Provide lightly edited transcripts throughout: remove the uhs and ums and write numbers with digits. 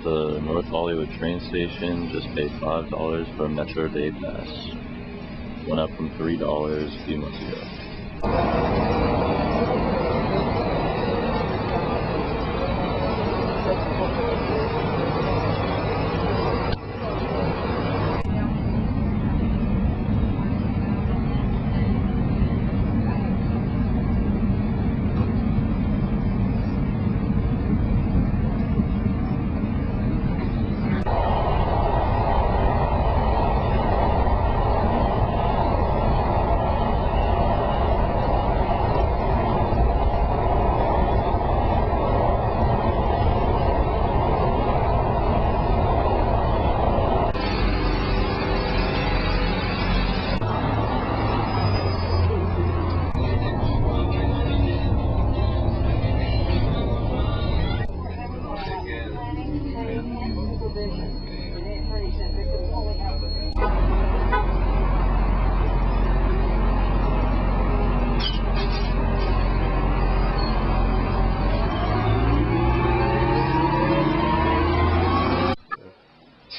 the North Hollywood train station, just paid $5 for a Metro Day Pass. Went up from $3 a few months ago.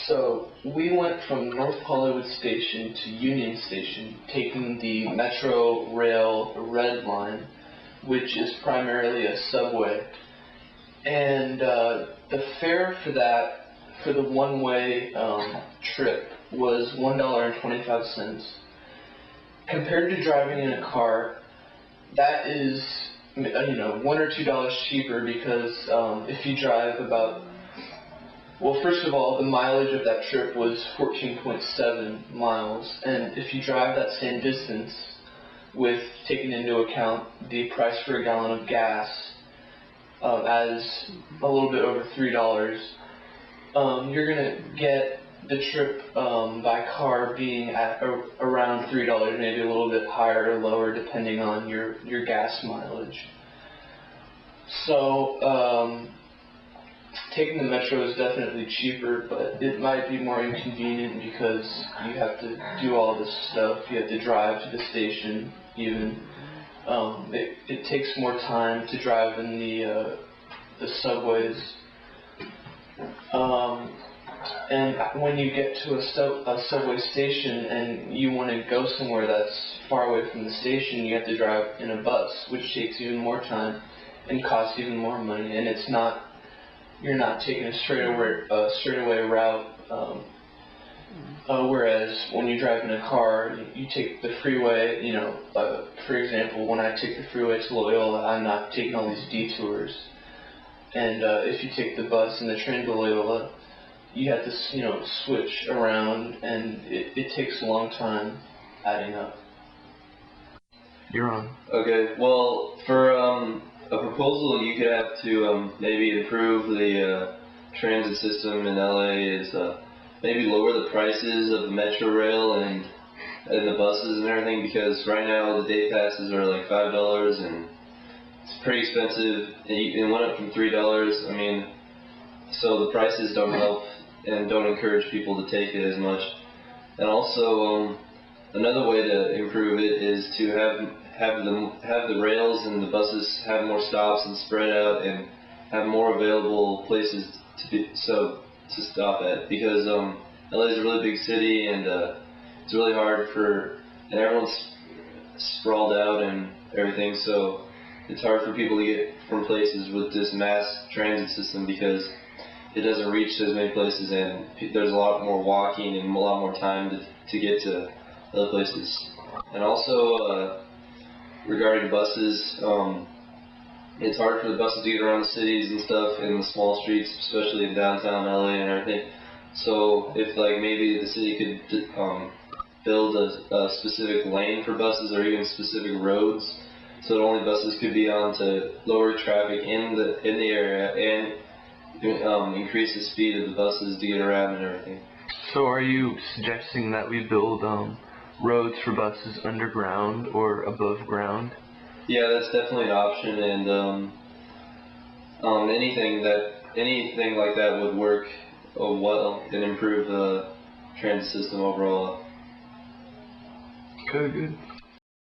So we went from North Hollywood Station to Union Station, taking the Metro Rail Red Line, which is primarily a subway. And the fare for that, for the one-way trip, was $1.25. Compared to driving in a car, that is, $1 or $2 cheaper, because if you drive about, well, first of all, the mileage of that trip was 14.7 miles, and if you drive that same distance with taking into account the price for a gallon of gas as a little bit over $3, you're going to get the trip by car being at around $3, maybe a little bit higher or lower depending on your gas mileage. So taking the Metro is definitely cheaper, but it might be more inconvenient because you have to do all this stuff. You have to drive to the station even. It takes more time to drive in the subways. And when you get to a subway station and you want to go somewhere that's far away from the station, you have to drive in a bus, which takes even more time and costs even more money. And it's not, you're not taking a straightaway route. Whereas when you drive in a car, you take the freeway. For example, when I take the freeway to Loyola, I'm not taking all these detours. And if you take the bus and the train to Loyola, you have to, switch around, and it takes a long time adding up. You're on. Okay, well, for a proposal you could have to maybe improve the transit system in LA is maybe lower the prices of the Metro Rail and the buses and everything, because right now the day passes are like $5 and it's pretty expensive. It went up from $3. I mean, so the prices don't help and don't encourage people to take it as much. And also, another way to improve it is to have the rails and the buses have more stops and spread out and have more available places to stop at, because LA is a really big city, and it's really hard and everyone's sprawled out and everything, so it's hard for people to get from places with this mass transit system, because it doesn't reach as many places, and there's a lot more walking and a lot more time to get to other places. And also, regarding buses, it's hard for the buses to get around the cities and stuff in the small streets, especially in downtown LA and everything. So if maybe the city could build a specific lane for buses, or even specific roads, so that only buses could be on to lower traffic in the area and increase the speed of the buses to get around and everything. So are you suggesting that we build roads for buses underground or above ground? Yeah, that's definitely an option, and anything like that would work well and improve the transit system overall. Okay, good.